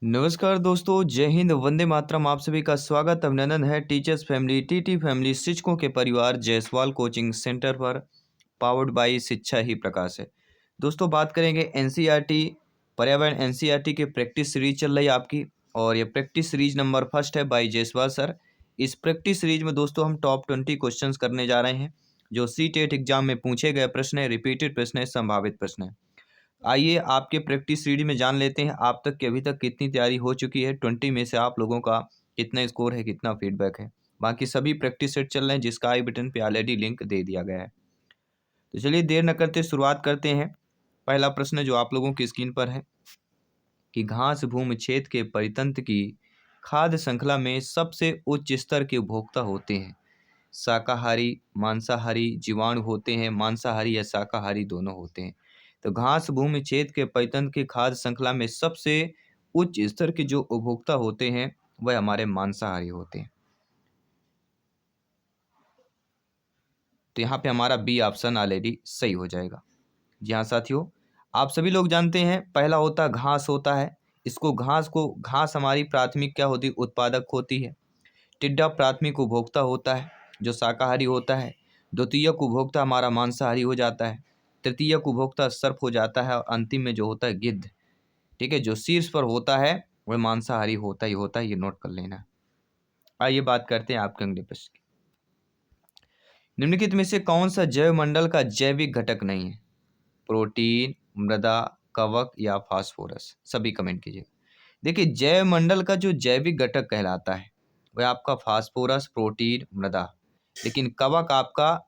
नमस्कार दोस्तों, जय हिंद, वंदे मातरम। आप सभी का स्वागत अभिनंदन है टीचर्स फैमिली, टीटी फैमिली, शिक्षकों के परिवार जायसवाल कोचिंग सेंटर पर, पावर्ड बाय शिक्षा ही प्रकाश है। दोस्तों, बात करेंगे एनसीईआरटी पर्यावरण एनसीईआरटी की प्रैक्टिस सीरीज चल रही है आपकी, और ये प्रैक्टिस सीरीज नंबर फर्स्ट है बाय जायसवाल सर। इस प्रैक्टिस सीरीज में दोस्तों हम टॉप 20 क्वेश्चंस करने जा रहे हैं, जो सी-टेट एग्जाम में पूछे गए प्रश्न है, रिपीटेड प्रश्न है, संभावित प्रश्न है। आइए आपके प्रैक्टिस सीरीज में जान लेते हैं आप तक कि अभी तक कितनी तैयारी हो चुकी है। 20 में से आप लोगों का कितना स्कोर है, कितना फीडबैक है। बाकी सभी प्रैक्टिस सेट चल रहे हैं, जिसका आई बटन पे ऑलरेडी लिंक दे दिया गया है। तो चलिए देर न करते शुरुआत करते हैं। पहला प्रश्न जो आप लोगों की स्क्रीन पर है कि घास भूमि क्षेत्र के परितंत्र की खाद्य श्रृंखला में सबसे उच्च स्तर के उपभोक्ता होते हैं। शाकाहारी, मांसाहारी, जीवाणु होते हैं, मांसाहारी या शाकाहारी दोनों होते हैं। तो घास भूमि क्षेत्र के परितंत्र की खाद्य श्रृंखला में सबसे उच्च स्तर के जो उपभोक्ता होते हैं वह हमारे मांसाहारी होते हैं। तो यहाँ पे हमारा बी ऑप्शन ऑलरेडी सही हो जाएगा। जी हाँ साथियों, आप सभी लोग जानते हैं पहला होता है घास होता है। इसको घास हमारी प्राथमिक क्या होती, उत्पादक होती है। टिड्डा प्राथमिक उपभोक्ता होता है जो शाकाहारी होता है। द्वितीयक उपभोक्ता हमारा मांसाहारी हो जाता है। तृतीयक उपभोक्ता सर्प हो जाता है, और अंतिम में जो होता है गिद्ध। ठीक है, जो शीर्ष पर होता है वह मांसाहारी होता ही होता है, ये नोट कर लेना। आइए बात करते हैं आपके अगले प्रश्न की। निम्नलिखित में से कौन सा जैव मंडल का जैविक घटक नहीं है? प्रोटीन, मृदा, कवक या फास्फोरस? सभी कमेंट कीजिएगा। देखिए, जैव मंडल का जो जैविक घटक कहलाता है वह आपका फास्फोरस, प्रोटीन, मृदा। लेकिन कवक आपका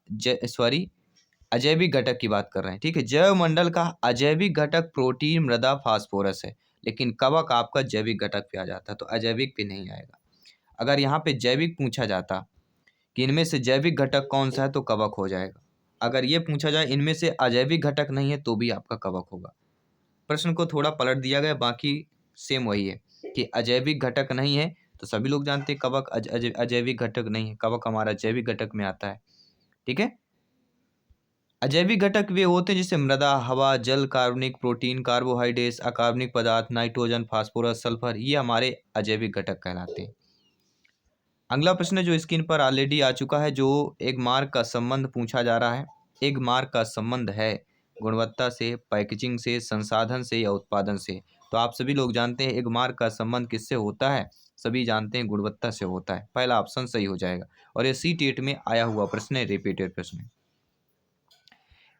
अजैविक घटक की बात कर रहे हैं। ठीक है, जैव मंडल का अजैविक घटक प्रोटीन, मृदा, फास्फोरस है। लेकिन कवक आपका जैविक घटक पे आ जाता है, तो अजैविक पे नहीं आएगा। अगर यहाँ पे जैविक पूछा जाता कि इनमें से जैविक घटक कौन सा है, तो कवक हो जाएगा। अगर ये पूछा जाए इनमें से अजैविक घटक नहीं है, तो भी आपका कवक होगा। प्रश्न को थोड़ा पलट दिया गया, बाकी सेम वही है कि अजैविक घटक नहीं है। तो सभी लोग जानते हैं कवक अजैविक घटक नहीं है, कवक हमारा जैविक घटक में आता है। ठीक है, अजैविक घटक वे होते हैं जैसे मृदा, हवा, जल, कार्बनिक, प्रोटीन, कार्बोहाइड्रेट्स, अकार्बनिक पदार्थ, नाइट्रोजन, फास्फोरस, सल्फर, ये हमारे अजैविक घटक कहलाते हैं। अगला प्रश्न जो स्क्रीन पर ऑलरेडी आ चुका है, जो एक मार्क का संबंध पूछा जा रहा है। एक मार्क का संबंध है गुणवत्ता से, पैकेजिंग से, संसाधन से या उत्पादन से। तो आप सभी लोग जानते हैं एक मार्क का संबंध किससे होता है? सभी जानते हैं गुणवत्ता से होता है। पहला ऑप्शन सही हो जाएगा, और ये सी-टेट में आया हुआ प्रश्न है, रिपीटेड प्रश्न है।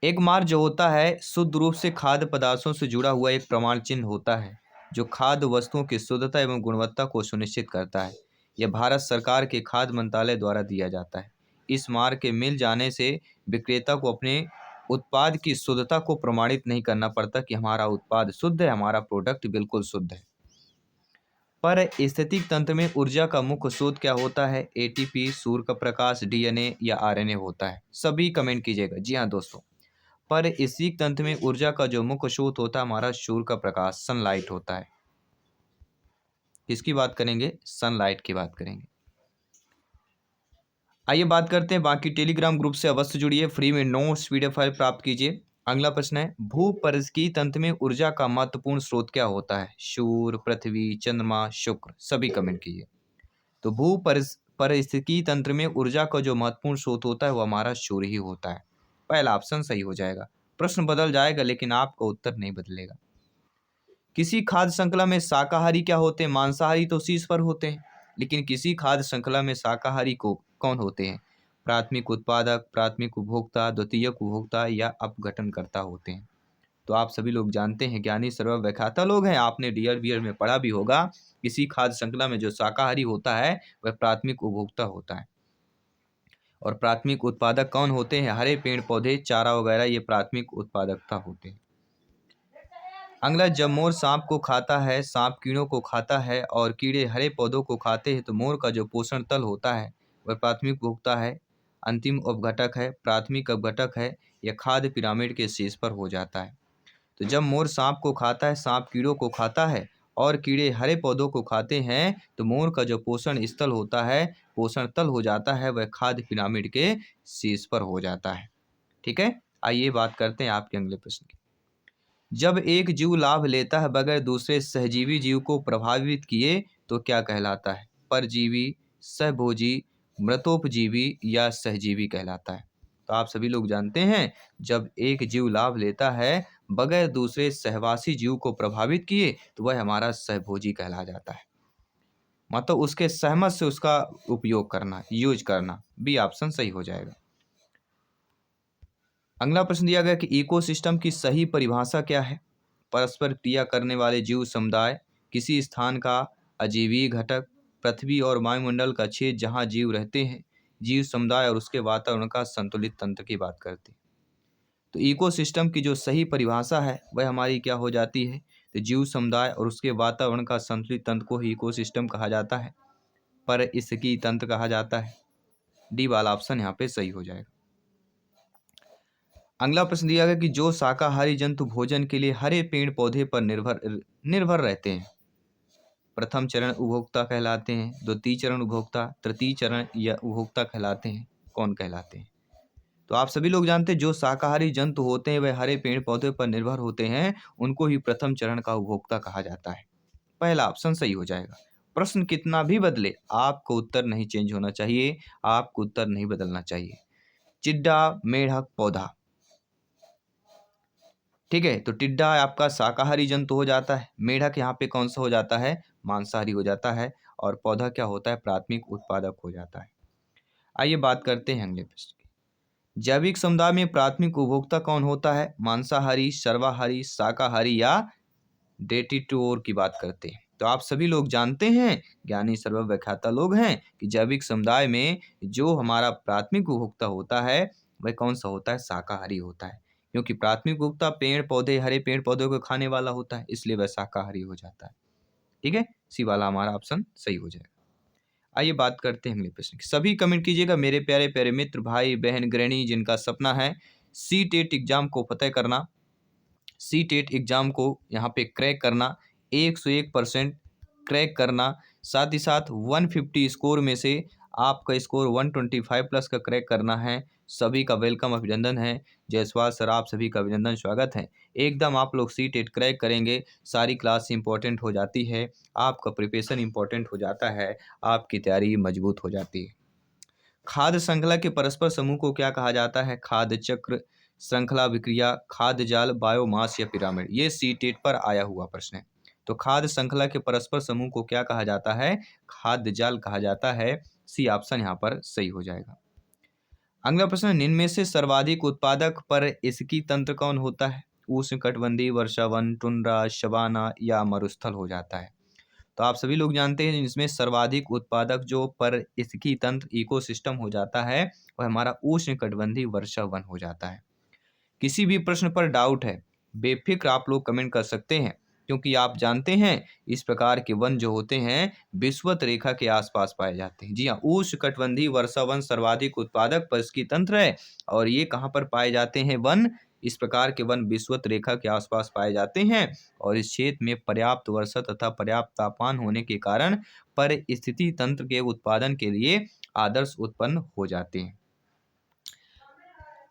एक मार्क जो होता है शुद्ध रूप से खाद्य पदार्थों से जुड़ा हुआ एक प्रमाण चिन्ह होता है, जो खाद्य वस्तुओं की शुद्धता एवं गुणवत्ता को सुनिश्चित करता है। यह भारत सरकार के खाद्य मंत्रालय द्वारा दिया जाता है। इस मार्क के मिल जाने से विक्रेता को अपने उत्पाद की शुद्धता को प्रमाणित नहीं करना पड़ता कि हमारा उत्पाद शुद्ध है, हमारा प्रोडक्ट बिल्कुल शुद्ध है। पर स्थितिक तंत्र में ऊर्जा का मुख्य स्रोत क्या होता है? एटीपी, सूर्य का प्रकाश, डीएनए या आरएनए होता है? सभी कमेंट कीजिएगा। जी हाँ दोस्तों, पर इसी तंत्र में ऊर्जा का जो मुख्य स्रोत होता है हमारा सूर्य का प्रकाश, सनलाइट होता है। किसकी बात करेंगे? सनलाइट की बात करेंगे। आइए बात करते हैं बाकी टेलीग्राम ग्रुप से अवश्य जुड़िए, फ्री में नोट्स पीडीएफ फाइल प्राप्त कीजिए। अगला प्रश्न है, भूपरिष्कीय तंत्र में ऊर्जा का महत्वपूर्ण स्रोत क्या होता है? सूर्य, पृथ्वी, चंद्रमा, शुक्र? सभी कमेंट कीजिए। तो पारिस्थितिकी तंत्र में ऊर्जा का जो महत्वपूर्ण स्रोत होता है वो हमारा सूर्य ही होता है। पहला ऑप्शन सही हो जाएगा। प्रश्न बदल जाएगा लेकिन आपका उत्तर नहीं बदलेगा। किसी खाद्य श्रृंखला में शाकाहारी क्या होते हैं? मांसाहारी तो शीर्ष पर होते हैं, लेकिन किसी खाद्य श्रृंखला में शाकाहारी को कौन होते हैं? प्राथमिक उत्पादक, प्राथमिक उपभोक्ता, द्वितीयक उपभोक्ता या अपघटनकर्ता होते हैं। तो आप सभी लोग जानते हैं, ज्ञानी सर्वव्याख्याता लोग हैं, आपने डीआर बीएड में पढ़ा भी होगा। किसी खाद्य श्रृंखला में जो शाकाहारी होता है वह प्राथमिक उपभोक्ता होता है। और प्राथमिक उत्पादक कौन होते हैं? हरे पेड़ पौधे, चारा वगैरह, ये प्राथमिक उत्पादकता होते हैं। अगला, जब मोर सांप को खाता है, सांप कीड़ों को खाता है और कीड़े हरे पौधों को खाते हैं, तो मोर का जो पोषण तल होता है वह प्राथमिक उपभोक्ता है, अंतिम अपघटक है, प्राथमिक अपघटक है, या खाद्य पिरामिड के शीर्ष पर हो जाता है। तो जब मोर सांप को खाता है, सांप कीड़ों को खाता है और कीड़े हरे पौधों को खाते हैं, तो मोर का जो पोषण स्थल होता है, पोषण तल हो जाता है, वह खाद्य पिरामिड के शीर्ष पर हो जाता है। ठीक है, आइए बात करते हैं आपके अगले प्रश्न की। जब एक जीव लाभ लेता है बगैर दूसरे सहजीवी जीव को प्रभावित किए तो क्या कहलाता है? परजीवी, सहभोजी, मृतोपजीवी या सहजीवी कहलाता है। तो आप सभी लोग जानते हैं, जब एक जीव लाभ लेता है बगैर दूसरे सहवासी जीव को प्रभावित किए तो वह हमारा सहभोजी कहला जाता है। मतलब उसके सहमत से उसका उपयोग करना, यूज करना। बी ऑप्शन सही हो जाएगा। अगला प्रश्न दिया गया कि इकोसिस्टम की सही परिभाषा क्या है? परस्पर क्रिया करने वाले जीव समुदाय, किसी स्थान का अजीवीय घटक, पृथ्वी और वायुमंडल का क्षेत्र जहाँ जीव रहते हैं, जीव समुदाय और उसके वातावरण का संतुलित तंत्र की बात करते हैं। तो इकोसिस्टम की जो सही परिभाषा है वह हमारी क्या हो जाती है? तो जीव समुदाय और उसके वातावरण का संतुलित तंत्र को ही इकोसिस्टम कहा जाता है, पर इसकी तंत्र कहा जाता है। डी वाला ऑप्शन यहाँ पे सही हो जाएगा। अगला प्रश्न दिया गया कि जो शाकाहारी जंतु भोजन के लिए हरे पेड़ पौधे पर निर्भर रहते हैं, प्रथम चरण उपभोक्ता कहलाते हैं, द्वितीय चरण उपभोक्ता, तृतीय चरण या उपभोक्ता कहलाते हैं, कौन कहलाते हैं? तो आप सभी लोग जानते हैं जो शाकाहारी जंतु होते हैं वह हरे पेड़ पौधे पर निर्भर होते हैं, उनको ही प्रथम चरण का उपभोक्ता कहा जाता है। पहला ऑप्शन सही हो जाएगा। प्रश्न कितना भी बदले आपको उत्तर नहीं चेंज होना चाहिए, आपको उत्तर नहीं बदलना चाहिए। चिड्डा, मेढक, पौधा। ठीक है, तो टिड्डा आपका शाकाहारी जंतु हो जाता है, मेढक यहाँ पे कौन सा हो जाता है? मांसाहारी हो जाता है, और पौधा क्या होता है? प्राथमिक उत्पादक हो जाता है। आइए बात करते हैं अगले प्रश्न की। जैविक समुदाय में प्राथमिक उपभोक्ता कौन होता है? मांसाहारी, सर्वाहारी, शाकाहारी या डेटिटोर की बात करते हैं। तो आप सभी लोग जानते हैं, ज्ञानी सर्वव्याख्याता लोग हैं, कि जैविक समुदाय में जो हमारा प्राथमिक उपभोक्ता होता है वह कौन सा होता है? शाकाहारी होता है, क्योंकि प्राथमिक उपभोक्ता पेड़ पौधे, हरे पेड़ पौधों को खाने वाला होता है, इसलिए वह शाकाहारी हो जाता है। ठीक है, सी वाला हमारा ऑप्शन सही हो जाएगा। आइए बात करते हैं अगले प्रश्न की। सभी कमेंट कीजिएगा मेरे प्यारे प्यारे मित्र, भाई बहन, गृहिणी जिनका सपना है सी टेट एग्जाम को फतेह करना, सी टेट एग्जाम को यहाँ पे क्रैक करना, 101% क्रैक करना, साथ ही साथ 150 स्कोर में से आपका स्कोर 125 प्लस का क्रैक करना है। सभी का वेलकम, अभिनंदन है। जायसवाल सर, आप सभी का अभिनंदन, स्वागत है। एकदम आप लोग सी टेट क्रैक करेंगे, सारी क्लास इंपॉर्टेंट हो जाती है, आपका प्रिपरेशन इंपॉर्टेंट हो जाता है, आपकी तैयारी मजबूत हो जाती है। खाद्य श्रृंखला के परस्पर समूह को क्या कहा जाता है? खाद्य चक्र, श्रृंखला विक्रिया, खाद्य जाल, बायोमास या पिरामिड। ये सी टेट पर आया हुआ प्रश्न है। तो खाद्य श्रृंखला के परस्पर समूह को क्या कहा जाता है? खाद्य जाल कहा जाता है। सी ऑप्शन यहाँ पर सही हो जाएगा। अगला प्रश्न, निम्न में से सर्वाधिक उत्पादक पर इसकी तंत्र कौन होता है? उष्णकटिबंधीय, वर्षावन, टुंड्रा, शबाना या मरुस्थल हो जाता है। तो आप सभी लोग जानते हैं इसमें सर्वाधिक उत्पादक जो पर इसकी तंत्र इकोसिस्टम हो जाता है वह हमारा उष्णकटिबंधीय वर्षा वन हो जाता है। किसी भी प्रश्न पर डाउट है, बेफिक्र आप लोग कमेंट कर सकते हैं, क्योंकि आप जानते हैं इस प्रकार के वन जो होते हैं विषुवत रेखा के आसपास पाए जाते हैं। जी हाँ, उष्णकटिबंधीय वर्षा वन सर्वाधिक उत्पादक पर इसकी तंत्र है, और ये कहाँ पर पाए जाते हैं? वन, इस प्रकार के वन विषुवत रेखा के आसपास पाए जाते हैं, और इस क्षेत्र में पर्याप्त वर्षा तथा पर्याप्त तापमान होने के कारण परिस्थिति तंत्र के उत्पादन के लिए आदर्श उत्पन्न हो जाते हैं।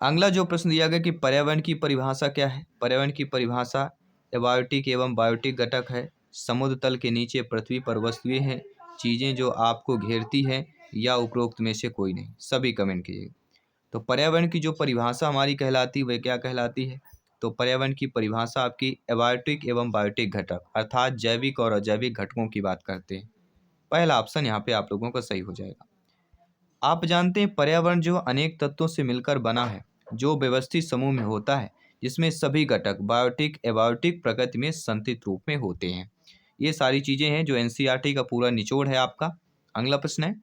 अगला जो प्रश्न दिया गया कि पर्यावरण की परिभाषा क्या है? पर्यावरण की परिभाषा एबायोटिक एवं बायोटिक घटक है, समुद्र तल के नीचे पृथ्वी पर वस्तुएं हैं, चीजें जो आपको घेरती हैं, या उपरोक्त में से कोई नहीं। सभी कमेंट कीजिए। तो पर्यावरण की जो परिभाषा हमारी कहलाती है वह क्या कहलाती है? तो पर्यावरण की परिभाषा आपकी एबायोटिक एवं बायोटिक घटक अर्थात जैविक और अजैविक घटकों की बात करते हैं। पहला ऑप्शन यहाँ पे आप लोगों का सही हो जाएगा। आप जानते हैं पर्यावरण जो अनेक तत्वों से मिलकर बना है, जो व्यवस्थित समूह में होता है, जिसमें सभी घटक बायोटिक एबायोटिक प्रकृति में संतुलित रूप में होते हैं। ये सारी चीजें हैं जो एनसीईआरटी का पूरा निचोड़ है आपका। अगला प्रश्न है,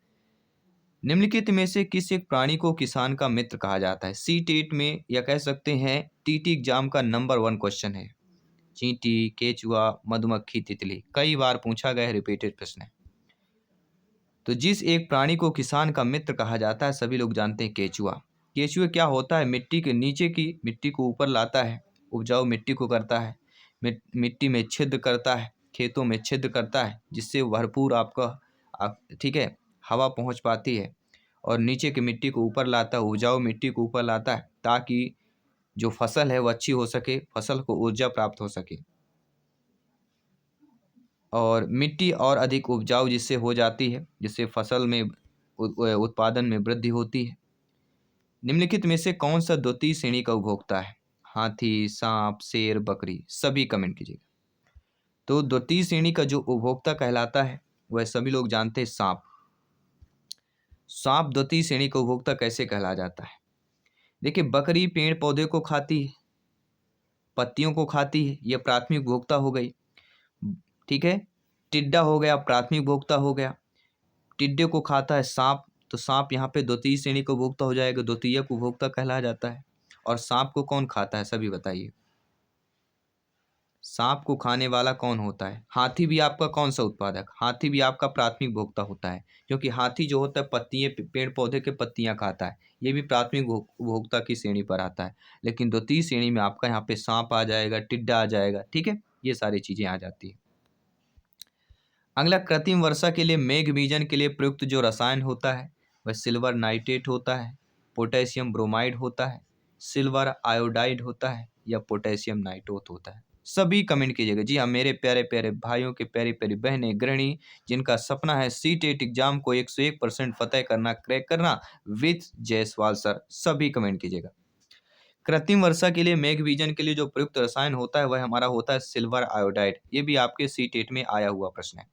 निम्नलिखित में से किस एक प्राणी को किसान का मित्र कहा जाता है? सी टेट में या कह सकते हैं टीटी एग्जाम का नंबर 1 क्वेश्चन है। चींटी, केचुआ, मधुमक्खी, तितली, कई बार पूछा गया रिपीटेड प्रश्न है। तो जिस एक प्राणी को किसान का मित्र कहा जाता है सभी लोग जानते हैं केचुआ। केचुआ क्या होता है? मिट्टी के नीचे की मिट्टी को ऊपर लाता है, उपजाऊ मिट्टी को करता है, मिट्टी में छिद्र करता है, खेतों में छिद्र करता है, जिससे भरपूर आपका ठीक है हवा पहुंच पाती है, और नीचे की मिट्टी को ऊपर लाता है, उपजाऊ मिट्टी को ऊपर लाता है, ताकि जो फसल है वो अच्छी हो सके, फसल को ऊर्जा प्राप्त हो सके, और मिट्टी और अधिक उपजाऊ जिससे हो जाती है, जिससे फसल में उत्पादन में वृद्धि होती है। निम्नलिखित में से कौन सा द्वितीय श्रेणी का उपभोक्ता है? हाथी, सांप, शेर, बकरी। सभी कमेंट कीजिएगा। तो द्वितीय श्रेणी का जो उपभोक्ता कहलाता है वह सभी लोग जानते हैं, सांप। सांप द्वितीय श्रेणी का उपभोक्ता कैसे कहला जाता है? देखिए, बकरी पेड़ पौधे को खाती है, पत्तियों को खाती है, यह प्राथमिक उपभोक्ता हो गई। ठीक है। टिड्डा हो गया, प्राथमिक उपभोक्ता हो गया। टिड्डे को खाता है सांप, तो सांप यहाँ पे द्वितीय श्रेणी का उपभोक्ता हो जाएगा, द्वितीयक उपभोक्ता कहला जाता है। और सांप को कौन खाता है, सभी बताइए। सांप को खाने वाला कौन होता है? हाथी भी आपका कौन सा उत्पादक? हाथी भी आपका प्राथमिक उपभोक्ता होता है, क्योंकि हाथी जो होता है पत्तियां, पेड़ पौधे के पत्तियां खाता है, ये भी प्राथमिक उपभोक्ता की श्रेणी पर आता है। लेकिन द्वितीय श्रेणी में आपका यहाँ पे सांप आ जाएगा, टिड्डा आ जाएगा। ठीक है, ये सारी चीजें आ जाती है। अगला, कृत्रिम वर्षा के लिए मेघ बीजन के लिए प्रयुक्त जो रसायन होता है वह सिल्वर नाइट्रेट होता है, पोटेशियम ब्रोमाइड होता है, सिल्वर आयोडाइड होता है, या पोटेशियम नाइट्रोट होता है। सभी कमेंट कीजिएगा। जी हाँ, मेरे प्यारे प्यारे भाइयों के प्यारी प्यारी बहनें, गृहिणी, जिनका सपना है सीटेट एग्जाम को 101% फतेह करना, क्रैक करना विथ जायसवाल सर, सभी कमेंट कीजिएगा। कृत्रिम वर्षा के लिए मेघ बीजन के लिए जो प्रयुक्त रसायन होता है वह हमारा होता है सिल्वर आयोडाइड। ये भी आपके सीटेट में आया हुआ प्रश्न है।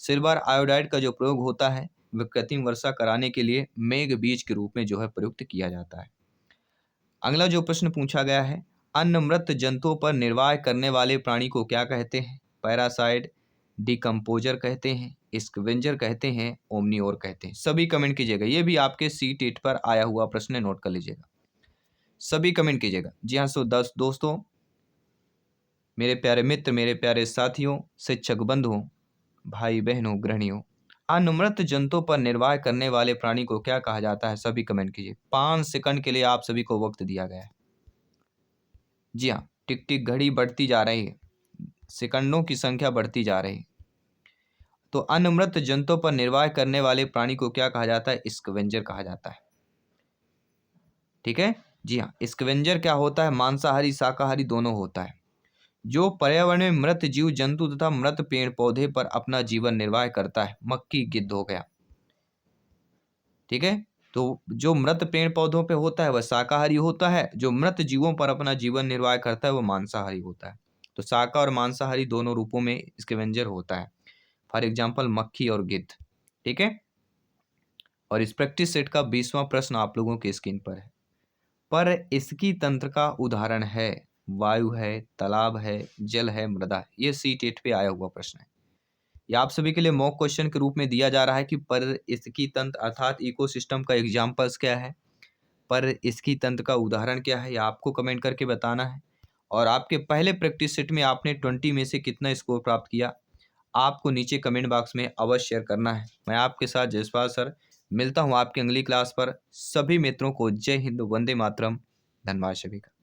सिल्वर आयोडाइड का जो प्रयोग होता है वह कृत्रिम वर्षा कराने के लिए मेघ बीज के रूप में जो है प्रयुक्त किया जाता है। अगला जो प्रश्न पूछा गया है, अन्य मृत जंतुओं पर निर्वाह करने वाले प्राणी को क्या कहते हैं? पैरासाइट, डिकम्पोजर कहते हैं, स्कवेंजर कहते हैं, ओमनीओर कहते हैं। सभी कमेंट कीजिएगा। ये भी आपके सीटेट पर आया हुआ प्रश्न है, नोट कर लीजिएगा। सभी कमेंट कीजिएगा। जी हाँ, सो दोस्तों, मेरे प्यारे मित्र, मेरे प्यारे साथियों, शिक्षक बंधुओं, भाई बहनों, गृहिणियों, अन्य मृत जंतुओं पर निर्वाह करने वाले प्राणी को क्या कहा जाता है? सभी कमेंट कीजिए। 5 सेकंड के लिए आप सभी को वक्त दिया गया है। जी हाँ, टिक टिक घड़ी बढ़ती जा रही है, सेकंडों की संख्या बढ़ती जा रही है। तो अन्य मृत जंतुओं पर निर्वाह करने वाले प्राणी को क्या कहा जाता है? स्कवेंजर कहा जाता है। ठीक है। जी हाँ, स्कवेंजर क्या होता है? मांसाहारी शाकाहारी दोनों होता है, जो पर्यावरण में मृत जीव जंतु तथा मृत पेड़ पौधे पर अपना जीवन निर्वाह करता है। मक्खी, गिद्ध हो गया। ठीक है। तो जो मृत पेड़ पौधों पे होता है वह शाकाहारी होता है, जो मृत जीवों पर अपना जीवन निर्वाह करता है वह मांसाहारी होता है। तो शाका और मांसाहारी दोनों रूपों में स्कैवेंजर होता है। फॉर एग्जाम्पल मक्खी और गिद्ध। ठीक है। और इस प्रैक्टिस सेट का 20वां प्रश्न आप लोगों की स्क्रीन पर है। पर इसकी तंत्र का उदाहरण है, वायु है, तालाब है, जल है, मृदा है। ये सीटेट पे आया हुआ प्रश्न है। ये आप सभी के लिए मॉक क्वेश्चन के रूप में दिया जा रहा है कि पर इसकी तंत्र अर्थात इकोसिस्टम का एग्जाम्पल्स क्या है, पर इसकी तंत्र का उदाहरण क्या है, ये आपको कमेंट करके बताना है। और आपके पहले प्रैक्टिस सेट में आपने 20 में से कितना स्कोर प्राप्त किया, आपको नीचे कमेंट बॉक्स में अवश्य शेयर करना है। मैं आपके साथ जयसवाल सर मिलता हूँ आपकी अगली क्लास पर। सभी मित्रों को जय हिंद, वंदे मातरम। धन्यवाद सभी का।